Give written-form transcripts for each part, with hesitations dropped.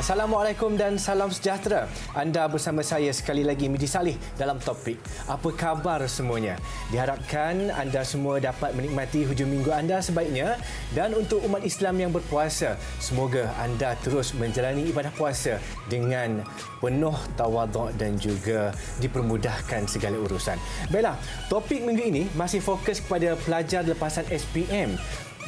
Assalamualaikum dan salam sejahtera. Anda bersama saya sekali lagi, Midi Salih, dalam topik Apa Khabar Semuanya. Diharapkan anda semua dapat menikmati hujung minggu anda sebaiknya, dan untuk umat Islam yang berpuasa, semoga anda terus menjalani ibadah puasa dengan penuh tawaduk dan juga dipermudahkan segala urusan. Baiklah, topik minggu ini masih fokus kepada pelajar lepasan SPM.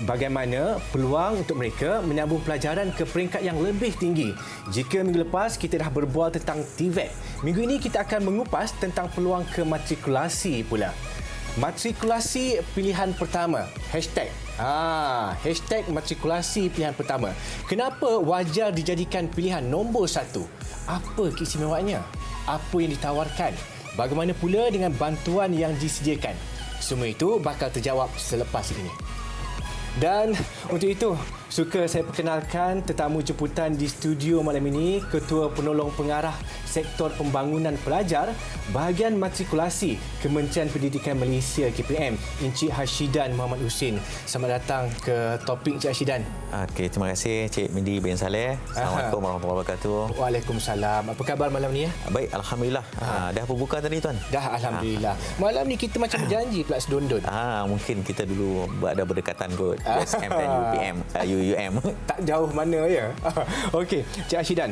Bagaimana peluang untuk mereka menyambung pelajaran ke peringkat yang lebih tinggi. Jika minggu lepas kita dah berbual tentang TVET, minggu ini kita akan mengupas tentang peluang ke matrikulasi pula. Matrikulasi pilihan pertama. Hashtag matrikulasi pilihan pertama. Kenapa wajar dijadikan pilihan nombor satu? Apa keistimewaannya? Apa yang ditawarkan? Bagaimana pula dengan bantuan yang disediakan? Semua itu bakal terjawab selepas ini. Dan untuk itu, suka saya perkenalkan tetamu jemputan di studio malam ini, Ketua Penolong Pengarah Sektor Pembangunan Pelajar, Bahagian Matrikulasi, Kementerian Pendidikan Malaysia KPM, Encik Hashidan Muhammad Husin. Selamat datang ke topik, Encik Hashidan. Okey, terima kasih Cik Midi bin Saleh. Assalamualaikum warahmatullahi wabarakatuh. Waalaikumsalam. Apa khabar malam ni? Baik, alhamdulillah. Dah berbuka tadi tuan? Dah, alhamdulillah. Malam ni kita macam berjanji pula sedondon. Mungkin kita dulu ada berdekatan kot. USM dan UUM. Tak jauh mana ya. Okey, Cik Hashidan.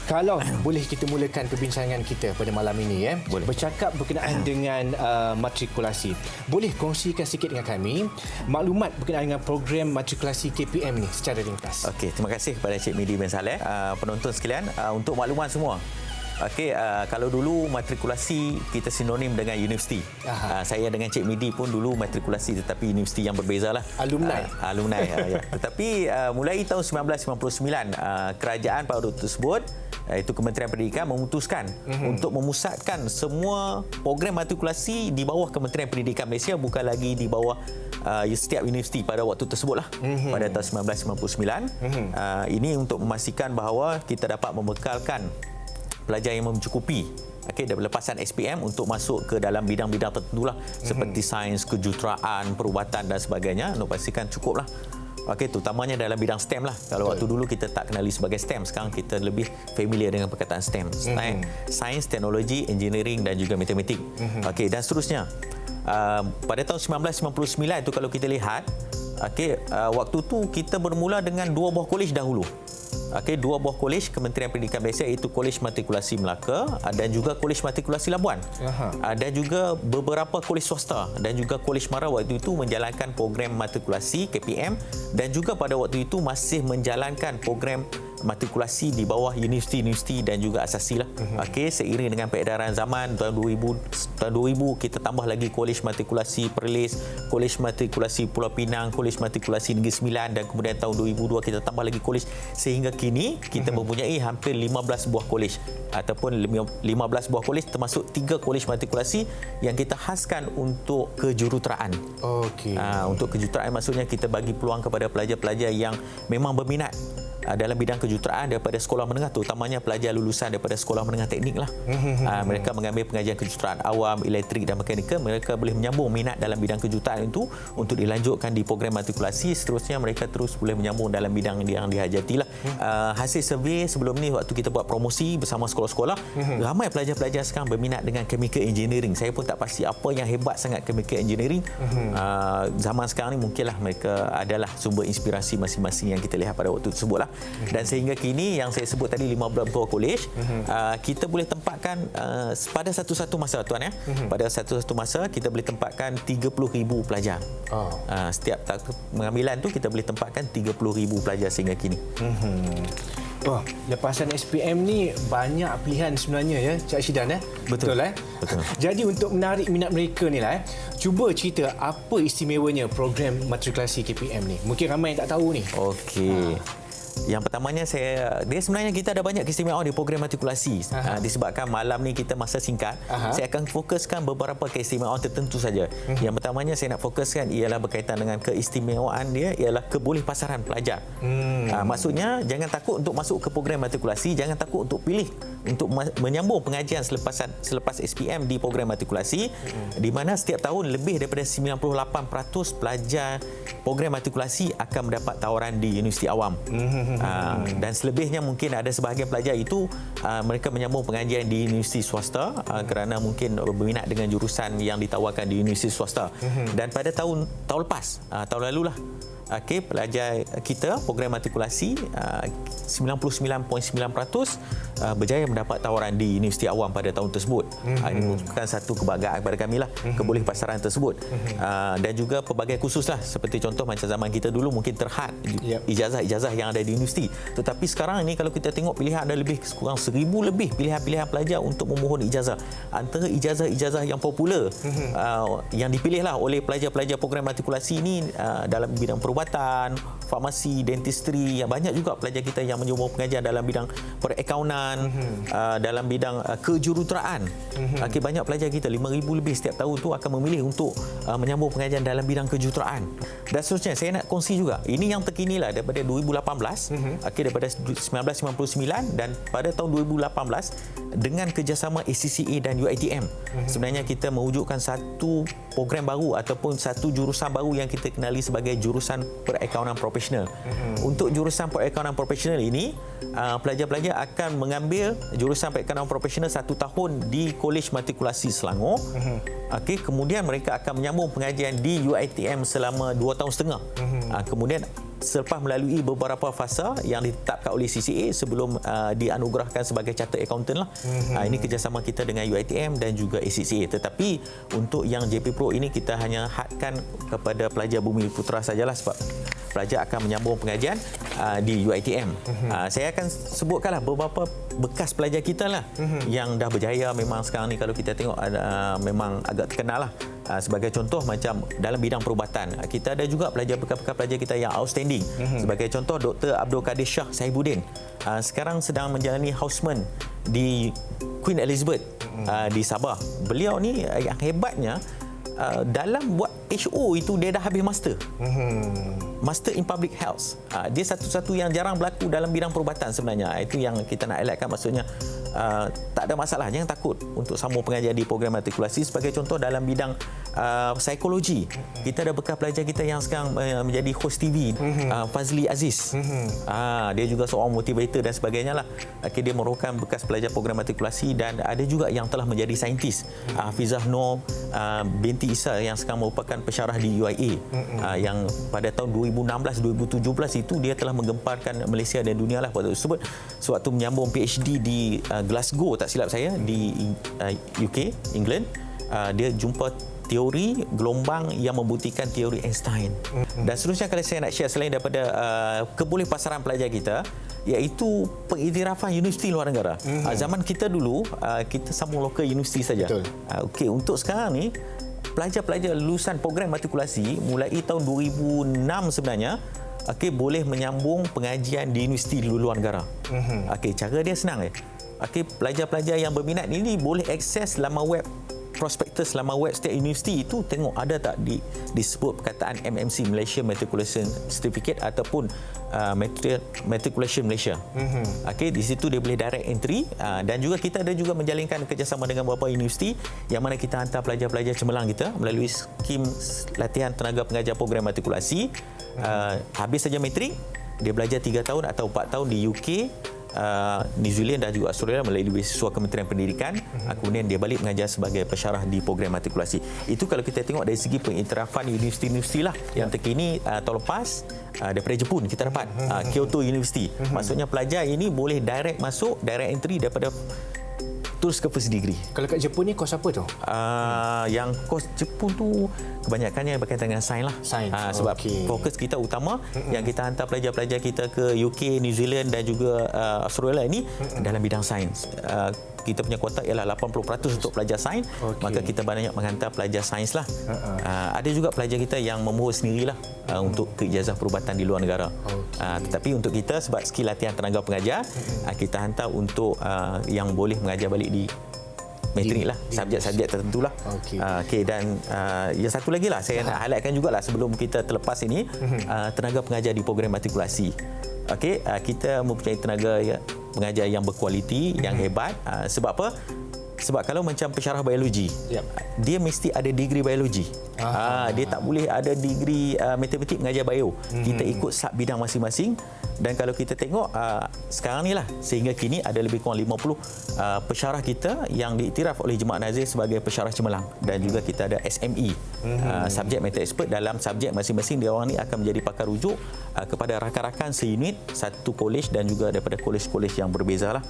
Kalau boleh kita mulakan perbincangan kita pada malam ini Boleh. Bercakap berkenaan dengan matrikulasi. Boleh kongsikan sikit dengan kami maklumat berkenaan dengan program matrikulasi KPM ni secara ringkas. Okey, terima kasih kepada Cik Midi bin Saleh. Penonton sekalian, untuk makluman semua. Okey, kalau dulu matrikulasi kita sinonim dengan universiti. Saya dengan Cik Midi pun dulu matrikulasi tetapi universiti yang berbezalah. Alumni. Ya. Tetapi mulai tahun 1999 kerajaan pada waktu tersebut, iaitu Kementerian Pendidikan, memutuskan untuk memusatkan semua program matrikulasi di bawah Kementerian Pendidikan Malaysia, bukan lagi di bawah setiap universiti pada waktu tersebutlah. Pada tahun 1999. Ini untuk memastikan bahawa kita dapat membekalkan pelajar yang mencukupi daripada lepasan SPM untuk masuk ke dalam bidang-bidang tertentulah, seperti sains, kejuruteraan, perubatan dan sebagainya, untuk pastikan cukuplah. Terutamanya dalam bidang STEM lah. Kalau waktu dulu kita tak kenali sebagai STEM, sekarang kita lebih familiar dengan perkataan STEM. Sains, teknologi, engineering dan juga matematik. Dan seterusnya. Pada tahun 1999 itu kalau kita lihat, waktu tu kita bermula dengan 2 buah kolej dahulu. 2 buah kolej Kementerian Pendidikan Malaysia, iaitu Kolej Matrikulasi Melaka dan juga Kolej Matrikulasi Labuan. Dan juga beberapa kolej swasta dan juga Kolej Mara waktu itu menjalankan program matrikulasi KPM, dan juga pada waktu itu masih menjalankan program matrikulasi di bawah universiti-universiti dan juga asasi lah. Seiring dengan peredaran zaman tahun 2000 kita tambah lagi Kolej Matrikulasi Perlis, Kolej Matrikulasi Pulau Pinang, Kolej Matrikulasi Negeri Sembilan, dan kemudian tahun 2002 kita tambah lagi kolej, sehingga kini kita mempunyai hampir 15 buah kolej ataupun 15 buah kolej, termasuk 3 kolej matrikulasi yang kita khaskan untuk kejuruteraan. Untuk kejuruteraan maksudnya kita bagi peluang kepada pelajar-pelajar yang memang berminat dalam bidang kejuruteraan daripada sekolah menengah, terutamanya pelajar lulusan daripada sekolah menengah teknik lah. Mereka mengambil pengajian kejuruteraan awam, elektrik dan mekanikal. Mereka boleh menyambung minat dalam bidang kejuruteraan itu untuk dilanjutkan di program matrikulasi. Seterusnya mereka terus boleh menyambung dalam bidang yang dihajati lah. Hasil survey sebelum ni, waktu kita buat promosi bersama sekolah-sekolah, ramai pelajar-pelajar sekarang berminat dengan chemical engineering. Saya pun tak pasti apa yang hebat sangat chemical engineering. Zaman sekarang ni mungkinlah mereka adalah sumber inspirasi masing-masing yang kita lihat pada waktu tersebut lah. Dan sehingga kini yang saya sebut tadi 15 buah kolej, kita boleh tempatkan pada satu-satu masa tuan ya. Pada satu-satu masa kita boleh tempatkan 30,000 pelajar. Setiap pengambilan tu kita boleh tempatkan 30,000 pelajar sehingga kini. Lepasan SPM ni banyak pilihan sebenarnya ya, Cik Hashidan. Betul. Jadi untuk menarik minat mereka ni lah, cuba cerita apa istimewanya program matrikulasi KPM ni. Mungkin ramai yang tak tahu ni. Yang pertamanya dia sebenarnya kita ada banyak keistimewaan di program matrikulasi. Disebabkan malam ni kita masa singkat, saya akan fokuskan beberapa keistimewaan tertentu saja. Yang pertamanya saya nak fokuskan ialah berkaitan dengan keistimewaan dia ialah kebolehpasaran pelajar. Maksudnya jangan takut untuk masuk ke program matrikulasi, jangan takut untuk pilih untuk menyambung pengajian selepas SPM di program matrikulasi, di mana setiap tahun lebih daripada 98% pelajar program matrikulasi akan mendapat tawaran di universiti awam. Dan selebihnya mungkin ada sebahagian pelajar itu mereka menyambung pengajian di universiti swasta kerana mungkin berminat dengan jurusan yang ditawarkan di universiti swasta. Dan pada tahun lepas, tahun lalulah, pelajar kita program matrikulasi 99.9% berjaya mendapat tawaran di universiti awam pada tahun tersebut. Ini merupakan satu kebanggaan kepada kami lah, keboleh pasaran tersebut. Dan juga pelbagai kursus lah, seperti contoh macam zaman kita dulu mungkin terhad ijazah-ijazah yang ada di universiti. Tetapi sekarang ini kalau kita tengok pilihan, ada lebih kurang 1,000 lebih pilihan-pilihan pelajar untuk memohon ijazah. Antara ijazah-ijazah yang popular yang dipilih lah oleh pelajar-pelajar program matrikulasi ini dalam bidang perubatan, farmasi, dentistry. Yang banyak juga pelajar kita yang menyumbang pengajian dalam bidang perakaunan, dalam bidang kejuruteraan. Banyak pelajar kita 5,000 lebih setiap tahun tu akan memilih untuk menyambung pengajian dalam bidang kejuruteraan. Dan seterusnya, saya nak kongsi juga, ini yang terkini lah daripada 2018, daripada 1999, dan pada tahun 2018 dengan kerjasama ACCA dan UiTM. Sebenarnya kita mewujudkan satu program baru ataupun satu jurusan baru yang kita kenali sebagai jurusan perakaunan profesional. Untuk jurusan perakaunan profesional ini, pelajar-pelajar akan mengambil jurusan perakaunan profesional 1 tahun di Kolej Matrikulasi Selangor. Kemudian mereka akan menyambung pengajian di UiTM selama 2 tahun setengah. Kemudian selepas melalui beberapa fasa yang ditetapkan oleh CCA sebelum dianugerahkan sebagai Chartered Accountant lah. Ini kerjasama kita dengan UiTM dan juga ACCA. Tetapi untuk yang JP Pro ini kita hanya hadkan kepada pelajar Bumi Putera sajalah, sebab pelajar akan menyambung pengajian di UiTM. Saya akan sebutkanlah beberapa bekas pelajar kita lah yang dah berjaya. Memang sekarang ni kalau kita tengok memang agak terkenal lah. Sebagai contoh macam dalam bidang perubatan, kita ada juga bekas pelajar kita yang outstanding. Sebagai contoh Dr. Abdul Kadir Shah Sahibuddin, sekarang sedang menjalani houseman di Queen Elizabeth di Sabah. Beliau ni yang hebatnya, dalam buat HO itu dia dah habis master. Master in Public Health. Dia satu-satu yang jarang berlaku dalam bidang perubatan sebenarnya. Itu yang kita nak elakkan, maksudnya tak ada masalah, jangan takut untuk sambung pengajian di program matrikulasi. Sebagai contoh dalam bidang psikologi, kita ada bekas pelajar kita yang sekarang menjadi host TV, Fazli Aziz. Dia juga seorang motivator dan sebagainya lah. Dia merupakan bekas pelajar program matrikulasi, dan ada juga yang telah menjadi saintis, Hafizah Nur binti Isa yang sekarang merupakan pensyarah di UIA, yang pada tahun 2016-2017 itu dia telah menggemparkan Malaysia dan dunia lah pada tersebut sewaktu menyambung PhD di Glasgow, tak silap saya, di UK, England. Dia jumpa teori gelombang yang membuktikan teori Einstein. Dan seterusnya kalau saya nak share selain daripada kebolehpasaran pelajar kita, iaitu pengiktirafan universiti luar negara. Zaman kita dulu, kita sambung lokal universiti saja. Untuk sekarang ni, pelajar-pelajar lulusan program matrikulasi mulai tahun 2006 sebenarnya boleh menyambung pengajian di universiti luar negara. Cara dia senang. Pelajar-pelajar yang berminat ini boleh akses laman web prospektus, laman web setiap universiti itu, tengok ada tak disebut perkataan MMC, Malaysia Matriculation Certificate, ataupun Matriculation Malaysia. Di situ dia boleh direct entry. Dan juga kita ada juga menjalinkan kerjasama dengan beberapa universiti yang mana kita hantar pelajar-pelajar cemerlang kita melalui skim latihan tenaga pengajar program matrikulasi. Habis saja matrik, dia belajar 3 tahun atau 4 tahun di UK, New Zealand dan juga Australia melalui beasiswa Kementerian Pendidikan. Kemudian dia balik mengajar sebagai pensyarah di program matrikulasi. Itu kalau kita tengok dari segi pengiktirafan universiti-universiti lah yang terkini. Tahun lepas daripada Jepun kita dapat Kyoto University. Maksudnya pelajar ini boleh direct masuk, direct entry daripada terus ke first degree. Kalau kat Jepun ni kos apa tu? Yang kos Jepun tu kebanyakannya berkaitan dengan sains lah. Sebab fokus kita utama yang kita hantar pelajar-pelajar kita ke UK, New Zealand dan juga Australia ini dalam bidang sains. Kita punya kuota ialah 80% untuk pelajar sains, maka kita banyak menghantar pelajar sains lah. Ada juga pelajar kita yang memohon sendirilah untuk ke ijazah perubatan di luar negara. Tetapi untuk kita, sebab skill latihan tenaga pengajar, kita hantar untuk yang boleh mengajar balik di Matrik lah, subjek-subjek tertentu lah. Okey, dan yang satu lagi lah saya nak highlightkan jugalah sebelum kita terlepas ini, tenaga pengajar di program matrikulasi. Okey, kita mempunyai tenaga pengajar yang berkualiti, yang hebat. Sebab apa? Sebab kalau macam pensyarah biologi, dia mesti ada degree biologi. Dia tak boleh ada degree matematik mengajar bio. Kita ikut sub bidang masing-masing. Dan kalau kita tengok sekarang ni lah, sehingga kini ada lebih kurang 50 pensyarah kita yang diiktiraf oleh Jemaah Nazir sebagai pensyarah cemerlang. Dan juga kita ada SME, subjek matter expert. Dalam subjek masing-masing, dia orang ni akan menjadi pakar rujuk kepada rakan-rakan seunit, satu kolej dan juga daripada kolej-kolej yang berbeza lah.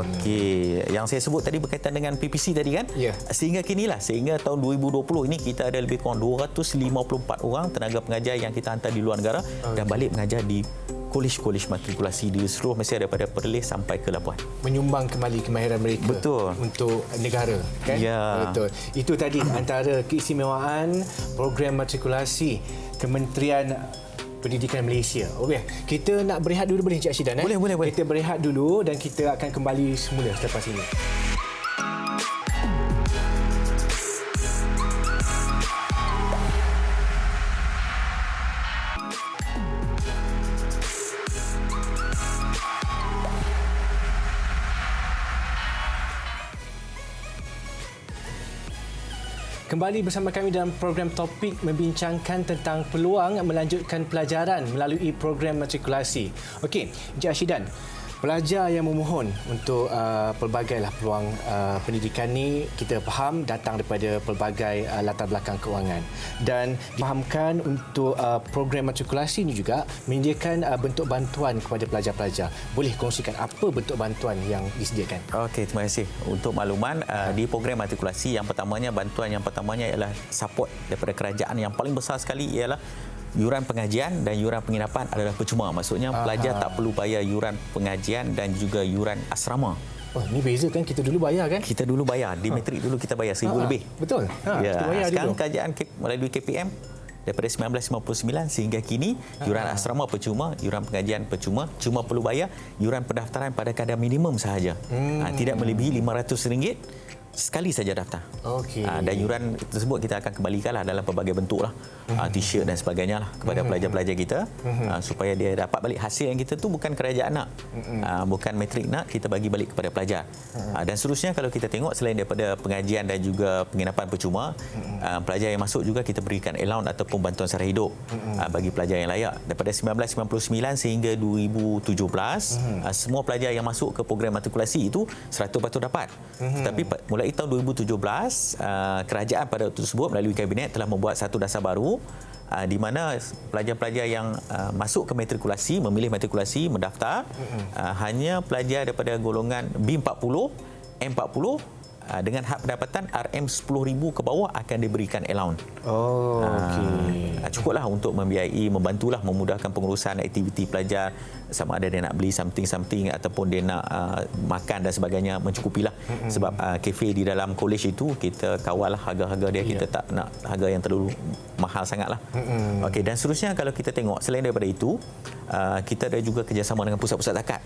Okey, yang saya sebut tadi berkaitan dengan PPC tadi kan. Sehingga kini lah, sehingga tahun 2020 ini kita ada lebih kurang 254 orang tenaga pengajar yang kita hantar di luar negara dan balik mengajar di kolej-kolej matrikulasi di seluruh Malaysia daripada Perlis sampai ke Labuan. Menyumbang kembali kemahiran mereka untuk negara, kan? Betul. Itu tadi antara keistimewaan program matrikulasi Kementerian Pendidikan Malaysia. Okey, kita nak berehat dulu boleh Encik Ashidan? Boleh. Kita berehat dulu dan kita akan kembali semula selepas ini. Kembali bersama kami dalam program Topik membincangkan tentang peluang melanjutkan pelajaran melalui program matrikulasi. Okey, Encik Ashidan, pelajar yang memohon untuk pelbagailah peluang pendidikan ni, kita faham datang daripada pelbagai latar belakang kewangan, dan difahamkan untuk program matrikulasi ni juga menyediakan bentuk bantuan kepada pelajar-pelajar. Boleh kongsikan apa bentuk bantuan yang disediakan? Okey, terima kasih. Untuk makluman, di program matrikulasi bantuan yang pertamanya ialah support daripada kerajaan. Yang paling besar sekali ialah yuran pengajian dan yuran penginapan adalah percuma. Maksudnya pelajar tak perlu bayar yuran pengajian dan juga yuran asrama. Oh, ni beza kan? Kita dulu bayar kan? Kita dulu bayar. Di matrik dulu kita bayar 1,000 lebih. Betul. Ya. Kita bayar Sekarang dulu. kerajaan melalui KPM daripada 1959 sehingga kini yuran asrama percuma, yuran pengajian percuma, cuma perlu bayar yuran pendaftaran pada kadar minimum sahaja. Tidak melebihi RM500 sekali saja daftar. Dan yuran tersebut kita akan kembalikanlah dalam pelbagai bentuk lah, t-shirt dan sebagainya lah kepada pelajar-pelajar kita, supaya dia dapat balik hasil yang kita tu bukan kerajaan nak, bukan matrik nak, kita bagi balik kepada pelajar. Dan seterusnya kalau kita tengok selain daripada pengajian dan juga penginapan percuma, pelajar yang masuk juga kita berikan allowance ataupun bantuan sara hidup bagi pelajar yang layak. Daripada 1999 sehingga 2017, semua pelajar yang masuk ke program matrikulasi itu 100% dapat. Tetapi mulai tahun 2017, kerajaan pada waktu tersebut melalui kabinet telah membuat satu dasar baru, di mana pelajar-pelajar yang masuk ke matrikulasi, memilih matrikulasi, mendaftar, hanya pelajar daripada golongan B40, M40 dengan had pendapatan RM10,000 ke bawah akan diberikan allowance. Cukuplah untuk membiayai, membantulah, memudahkan pengurusan aktiviti pelajar, sama ada dia nak beli something ataupun dia nak makan dan sebagainya, mencukupilah. Sebab kafe di dalam kolej itu kita kawal lah harga-harga dia, kita tak nak harga yang terlalu mahal sangatlah. Okey, dan seterusnya kalau kita tengok selain daripada itu, kita ada juga kerjasama dengan pusat-pusat zakat.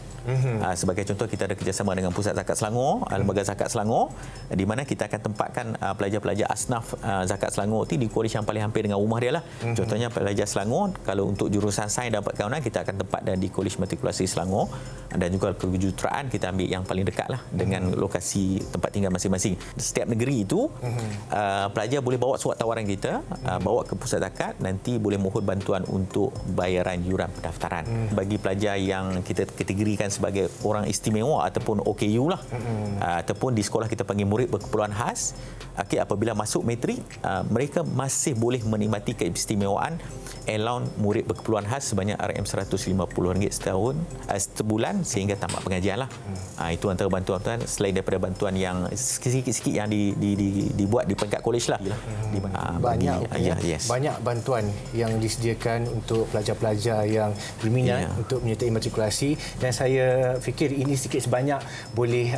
Sebagai contoh, kita ada kerjasama dengan Pusat Zakat Selangor, Lembaga Zakat Selangor, di mana kita akan tempatkan pelajar-pelajar asnaf Zakat Selangor itu di kolej yang paling hampir dengan rumah dia lah. Contohnya pelajar Selangor, kalau untuk jurusan sains dan perkawanan, kita akan tempatkan di kolej matrikulasi Selangor, dan juga kejuruteraan kita ambil yang paling dekat lah dengan lokasi tempat tinggal masing-masing. Setiap negeri itu pelajar boleh bawa surat tawaran kita, bawa ke pusat zakat, nanti boleh mohon bantuan untuk bayaran yuran pendaftaran. Bagi pelajar yang kita kategorikan sebagai orang istimewa ataupun OKU lah, ataupun di sekolah kita panggil murid berkeperluan khas, apabila masuk matrik, mereka masih boleh menikmati keistimewaan allowance murid berkeperluan khas sebanyak RM150 setahun, sebulan sehingga tamat pengajian lah. Itu antara bantuan-bantuan selain daripada bantuan yang sikit-sikit yang dibuat di peringkat kolej lah. Banyak bantuan yang disediakan untuk pelajar-pelajar yang berminat untuk menyertai matrikulasi, dan saya fikir ini sedikit sebanyak boleh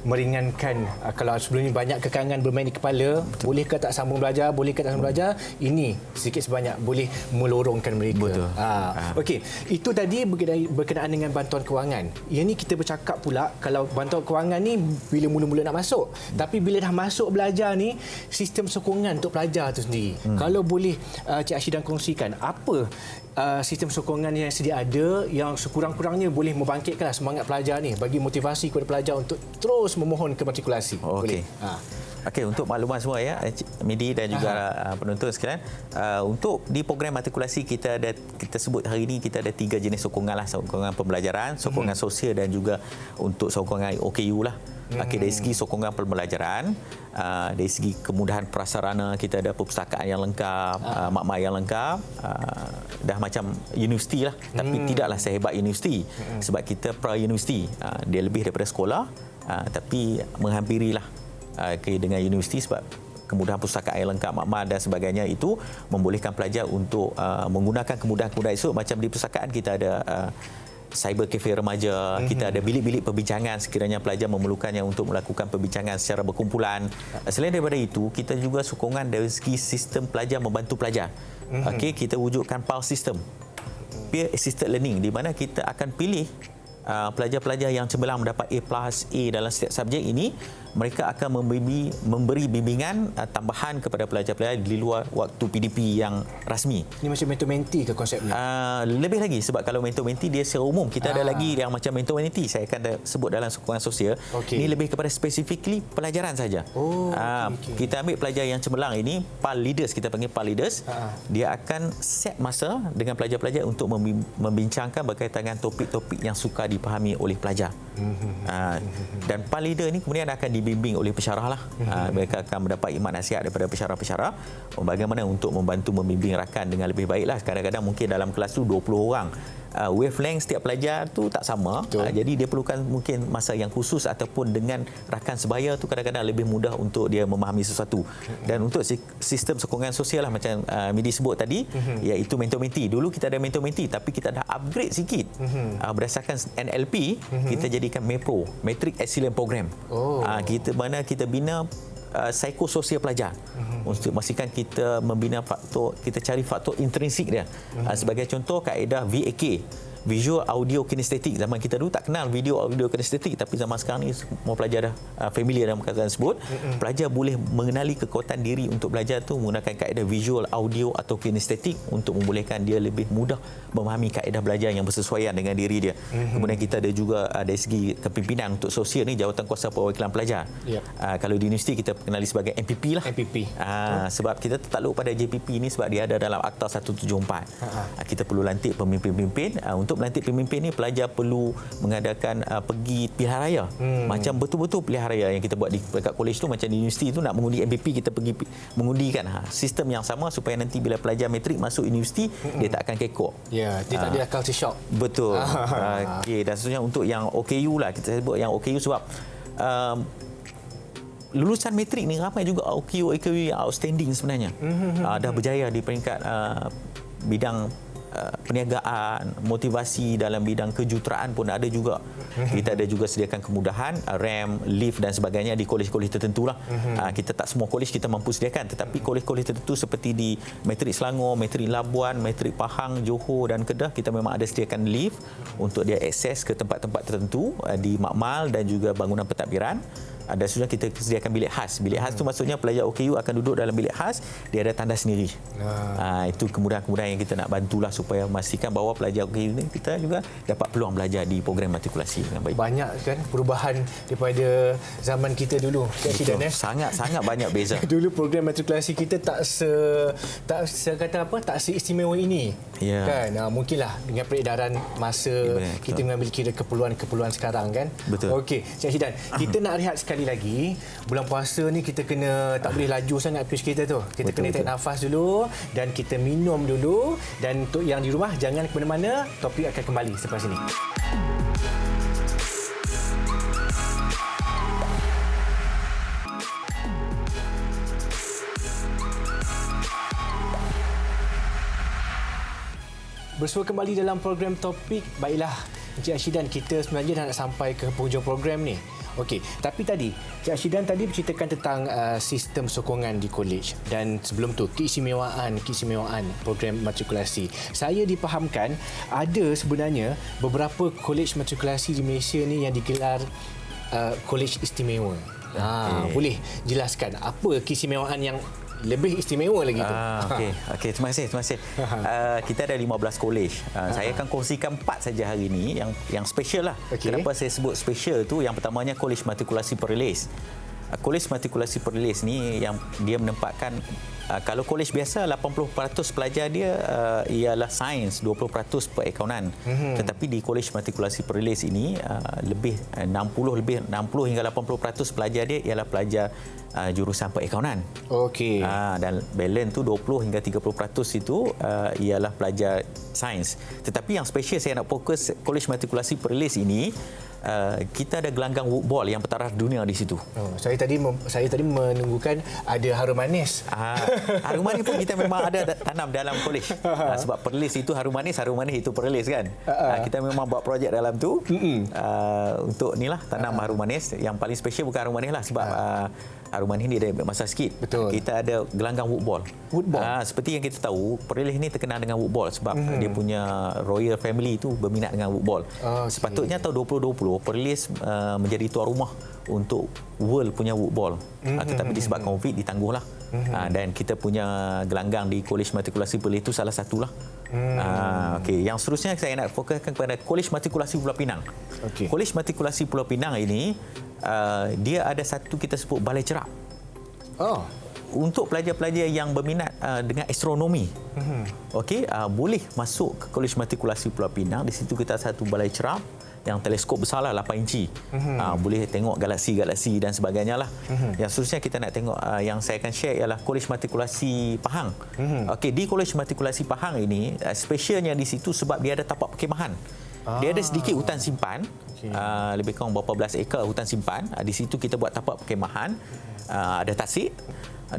meringankan. Kalau sebelum ini banyak kekal perbincangan bermain di kepala, boleh ke tak sambung belajar, boleh ke tak sambung belajar, ini sedikit sebanyak boleh melorongkan mereka. Betul. Okey, itu tadi berkenaan dengan bantuan kewangan. Yang ni kita bercakap pula kalau bantuan kewangan ni bila mula-mula nak masuk. Tapi bila dah masuk belajar ni, sistem sokongan untuk pelajar tu sendiri. Kalau boleh Cik Ashidan kongsikan apa sistem sokongan yang sedia ada yang sekurang-kurangnya boleh membangkitkan semangat pelajar ni, bagi motivasi kepada pelajar untuk terus memohon ke matrikulasi. Okey. Okey, untuk makluman semua ya, Midi dan juga penonton sekalian, untuk di program matrikulasi kita sebut hari ini kita ada 3 jenis sokongan lah, sokongan pembelajaran, sokongan sosial dan juga untuk sokongan OKU lah. Okey, dari segi sokongan pembelajaran, dari segi kemudahan prasarana, kita ada perpustakaan yang lengkap, makmal yang lengkap, dah macam universiti lah, tapi tidaklah sehebat universiti sebab kita pra-universiti, dia lebih daripada sekolah, tapi menghampirilah dengan universiti sebab kemudahan perpustakaan yang lengkap, makmal dan sebagainya itu membolehkan pelajar untuk menggunakan kemudahan-kemudahan itu. Macam di perpustakaan kita ada cyber cafe remaja, kita ada bilik-bilik perbincangan sekiranya pelajar memerlukannya untuk melakukan perbincangan secara berkumpulan. Selain daripada itu, kita juga sokongan dari segi sistem pelajar membantu pelajar. Okey, kita wujudkan PAL system, peer assisted learning, di mana kita akan pilih pelajar-pelajar yang cemerlang mendapat A+ A dalam setiap subjek ini, mereka akan memberi bimbingan tambahan kepada pelajar-pelajar di luar waktu PDP yang rasmi. Ini macam mentor-mentee ke konsepnya? Lebih lagi, sebab kalau mentor-mentee dia secara umum, kita ada lagi yang macam mentor-mentee saya akan sebut dalam sokongan sosial. Ini lebih kepada specifically pelajaran saja. Kita ambil pelajar yang cemerlang ini, PAL leaders, kita panggil PAL leaders. Dia akan set masa dengan pelajar-pelajar untuk membincangkan berkaitan dengan topik-topik yang suka dipahami oleh pelajar. Dan PAL leader ini kemudian akan dibimbing oleh pensyarah lah. Mereka akan mendapat imat nasihat daripada pensyarah-pensyarah bagaimana untuk membantu membimbing rakan dengan lebih baik lah. Kadang-kadang mungkin dalam kelas tu 20 orang. Wavelength setiap pelajar tu tak sama. Jadi dia perlukan mungkin masa yang khusus ataupun dengan rakan sebaya tu kadang-kadang lebih mudah untuk dia memahami sesuatu. Dan untuk sistem sokongan sosial lah macam Midi sebut tadi, iaitu mentor-mentee. Dulu kita ada mentor-mentee tapi kita dah upgrade sikit. Berdasarkan NLP, kita jadikan MEPRO, Matric Excellence Program. Kita bina psikososial pelajar untuk memastikan kita membina faktor, kita cari faktor intrinsik dia. Sebagai contoh, kaedah VAK, Visual Audio Kinesthetic. Zaman kita dulu tak kenal video audio kinesthetic, tapi zaman sekarang ni semua pelajar dah familiar dengan perkataan tersebut. Pelajar boleh mengenali kekuatan diri untuk belajar tu menggunakan kaedah visual, audio atau kinesthetic untuk membolehkan dia lebih mudah memahami kaedah belajar yang bersesuaian dengan diri dia. Kemudian kita ada juga dari segi kepimpinan untuk sosial ni, Jawatan Kuasa Perwakilan Pelajar. Kalau di universiti kita kenali sebagai MPP lah. Sebab kita tertakluk pada JPP ni sebab dia ada dalam Akta 174. Kita perlu lantik pemimpin-pemimpin. Untuk melantik pemimpin ni, pelajar perlu mengadakan pergi pilihan raya. Macam betul-betul pilihan raya yang kita buat dekat kolej tu, macam di universiti tu nak mengundi MPP, kita pergi mengundikan. Sistem yang sama supaya nanti bila pelajar matrik masuk universiti, dia tak akan kekok. Dia tak ada culture shock. Betul. Dan seterusnya untuk yang OKU lah, kita sebut yang OKU sebab lulusan matrik ni ramai juga OKU yang outstanding sebenarnya. Dah berjaya di peringkat bidang perniagaan, motivasi dalam bidang kejuruteraan pun ada juga. Kita ada juga sediakan kemudahan RAM, lift dan sebagainya di kolej-kolej tertentu lah. Kita tak semua kolej kita mampu sediakan, tetapi kolej-kolej tertentu seperti di Matrik Selangor, Matrik Labuan, Matrik Pahang, Johor dan Kedah, kita memang ada sediakan lift untuk dia akses ke tempat-tempat tertentu di makmal dan juga bangunan pentadbiran. Dan sudah kita sediakan bilik khas. Bilik khas tu maksudnya pelajar OKU akan duduk dalam bilik khas, dia ada tanda sendiri. Itu kemudahan-kemudahan yang kita nak bantulah supaya memastikan bahawa pelajar OKU ni kita juga dapat peluang belajar di program matrikulasi dengan baik. Banyak kan perubahan daripada zaman kita dulu. Sangat banyak beza. Dulu program matrikulasi kita tak seistimewa ini. Kan? Mungkinlah dengan peredaran masa kita mengambil kira keperluan sekarang kan. Betul. Okey, Cik Ashidan, kita nak rehat sekali lagi. Bulan puasa ni kita kena tak boleh laju sangat push kita tu. Kita kena tarik nafas dulu dan kita minum dulu. Dan untuk yang di rumah jangan ke mana-mana, topik akan kembali selepas ini. Bersua kembali dalam program Topik. Baiklah, Encik Ashidan, kita sebenarnya dah nak sampai ke penghujung program ni. Okey, tapi tadi Cik Ashidan tadi berceritakan tentang sistem sokongan di kolej dan sebelum tu keistimewaan program matrikulasi. Saya dipahamkan ada sebenarnya beberapa kolej matrikulasi di Malaysia ni yang digelar kolej istimewa. Boleh jelaskan apa keistimewaan yang lebih istimewa lagi tu? Okey, terima kasih. Kita ada 15 kolej. Saya akan kongsikan 4 saja hari ini yang special lah. Kenapa saya sebut special tu? Yang pertamanya kolej matrikulasi perlis. Kolej matrikulasi perlis ni yang dia menempatkan kalau kolej biasa 80% pelajar dia ialah sains, 20% perakaunan. Tetapi di kolej matrikulasi perlis ini lebih 60 hingga 80% pelajar dia ialah pelajar jurusan perakaunan. Okey. Dan balance tu 20 hingga 30% itu ialah pelajar sains. Tetapi yang special saya nak fokus kolej matrikulasi perlis ini, kita ada gelanggang woodball yang bertaraf dunia di situ. Saya tadi menunggukan ada harum manis. Harum manis pun kita memang ada tanam dalam kolej. Sebab perlis itu harum manis itu perlis kan. Kita memang buat projek dalam tu untuk inilah tanam harum manis. Yang paling special bukan harum manis lah sebab harum manis ni dia ambil masa sikit. Betul. Kita ada gelanggang woodball. Seperti yang kita tahu, perlis ni terkenal dengan woodball sebab dia punya royal family tu berminat dengan woodball. Sepatutnya tahun 2020 Perlis menjadi tuan rumah untuk world punya woodball. Tetapi disebabkan COVID ditangguhlah. Dan kita punya gelanggang di kolej matrikulasi Perlis itu salah satulah. Okey, yang seterusnya saya nak fokuskan kepada kolej matrikulasi Pulau Pinang. Kolej matrikulasi Pulau Pinang ini dia ada satu kita sebut balai cerap. Untuk pelajar-pelajar yang berminat dengan astronomi, boleh masuk ke kolej matrikulasi Pulau Pinang. Di situ kita ada satu balai cerap yang teleskop besarlah 8 inci. Boleh tengok galaksi-galaksi dan sebagainya lah. Yang seterusnya kita nak tengok yang saya akan share ialah kolej matrikulasi Pahang. Di kolej matrikulasi Pahang ini specialnya di situ sebab dia ada tapak perkhemahan. Dia ada sedikit hutan simpan, lebih kurang berapa belas ekar hutan simpan. Di situ kita buat tapak perkhemahan, ada tasik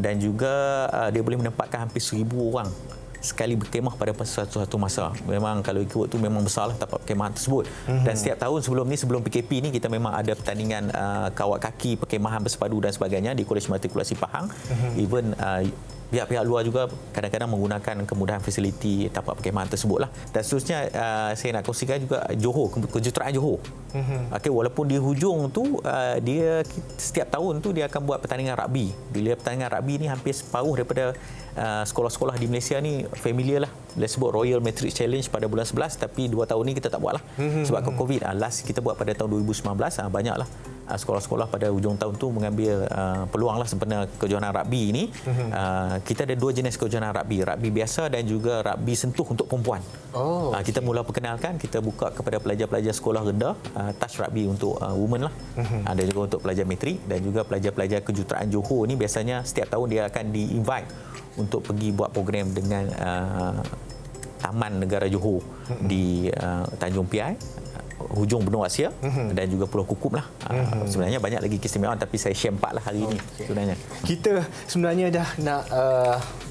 dan juga dia boleh menempatkan hampir 1,000 orang sekali berkemah pada satu masa. Memang kalau ikut tu memang besarlah tapak perkemahan tersebut. Dan setiap tahun sebelum PKP ni kita memang ada pertandingan kawat kaki, perkemahan bersepadu dan sebagainya di Kolej Matrikulasi Pahang. Even pihak-pihak luar juga kadang-kadang menggunakan kemudahan fasiliti tapak perkemahan tersebutlah. Dan seterusnya saya nak kongsikan juga Johor, kejuruteraan Johor. Walaupun di hujung tu dia setiap tahun tu dia akan buat pertandingan rugby. Bila pertandingan rugby ni hampir separuh daripada sekolah-sekolah di Malaysia ni familiar lah. Dia sebut Royal Matrix Challenge pada bulan 11, tapi 2 tahun ni kita tak buat lah. Sebab COVID. Last kita buat pada tahun 2019, banyaklah sekolah-sekolah pada hujung tahun tu mengambil peluang lah sempena kejohanan rugby ini. Kita ada 2 jenis kejohanan rugby. Rugby biasa dan juga rugby sentuh untuk perempuan. Kita mula perkenalkan, kita buka kepada pelajar-pelajar sekolah rendah, touch rugby untuk women lah. Dan juga untuk pelajar matrik dan juga pelajar-pelajar kejuruteraan Johor ni biasanya setiap tahun dia akan di-invite untuk pergi buat program dengan Taman Negara Johor di Tanjung Piai, hujung benua Asia dan juga Pulau Kukup lah. Sebenarnya banyak lagi keistimewaan tapi saya share 4 lah hari ini sebenarnya. Kita sebenarnya dah nak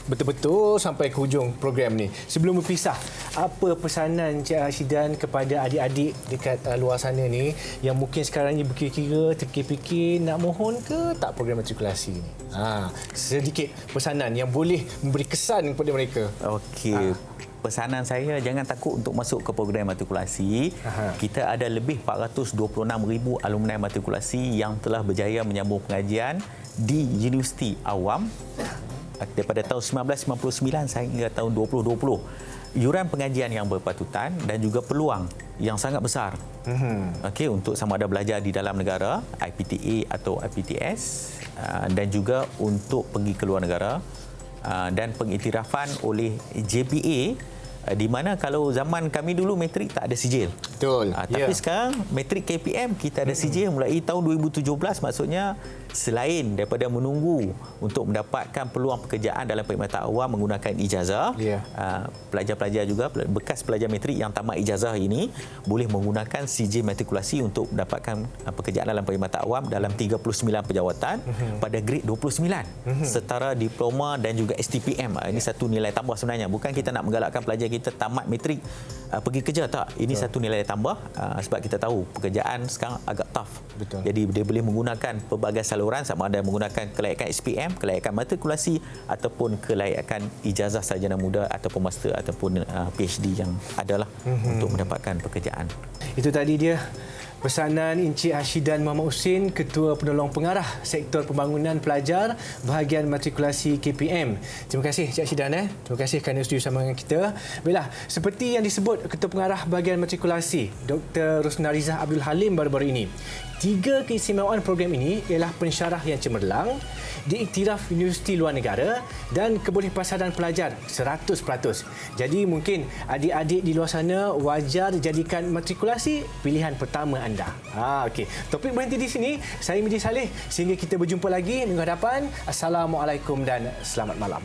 betul-betul sampai ke hujung program ni. Sebelum berpisah, apa pesanan Cik Ashidan kepada adik-adik dekat luar sana ni yang mungkin sekarang ni berkira-kira, terfikir-fikir nak mohon ke tak program matrikulasi ni? Sedikit pesanan yang boleh memberi kesan kepada mereka. Okey. Pesanan saya, jangan takut untuk masuk ke program matrikulasi. Kita ada lebih 426,000 alumni matrikulasi yang telah berjaya menyambung pengajian di Universiti Awam daripada tahun 1999 sehingga tahun 2020. Yuran pengajian yang berpatutan dan juga peluang yang sangat besar. Untuk sama ada belajar di dalam negara, IPTA atau IPTS, dan juga untuk pergi ke luar negara. Dan pengiktirafan oleh JPA, di mana kalau zaman kami dulu matrik tak ada sijil. Betul. Tapi sekarang matrik KPM kita ada sijil mulai tahun 2017, maksudnya selain daripada menunggu untuk mendapatkan peluang pekerjaan dalam perkhidmatan awam menggunakan ijazah, pelajar-pelajar juga, bekas pelajar matrik yang tamat ijazah ini boleh menggunakan CJ matrikulasi untuk mendapatkan pekerjaan dalam perkhidmatan awam dalam 39 pejawatan pada grade 29 setara diploma dan juga STPM. Ini satu nilai tambah sebenarnya. Bukan kita nak menggalakkan pelajar kita tamat matrik pergi kerja, tak. Ini satu nilai tambah sebab kita tahu pekerjaan sekarang agak tough. Betul. Jadi dia boleh menggunakan pelbagai saluran, sama ada menggunakan kelayakan SPM, kelayakan matrikulasi ataupun kelayakan ijazah sarjana muda ataupun master ataupun PhD yang adalah untuk mendapatkan pekerjaan. Itu tadi dia pesanan Encik Hashidan Muhammad Husin, Ketua Penolong Pengarah Sektor Pembangunan Pelajar Bahagian Matrikulasi KPM. Terima kasih Encik Hashidan. Terima kasih kerana setuju sama dengan kita. Baiklah, seperti yang disebut Ketua Pengarah Bahagian Matrikulasi Dr. Rusnarizah Abdul Halim baru-baru ini, 3 keistimewaan program ini ialah pensyarah yang cemerlang, diiktiraf universiti luar negara dan kebolehpasaran pelajar 100%. Jadi mungkin adik-adik di luar sana wajar jadikan matrikulasi pilihan pertama anda. Okey. Topik berhenti di sini. Saya Midi Saleh. Sehingga kita berjumpa lagi minggu hadapan. Assalamualaikum dan selamat malam.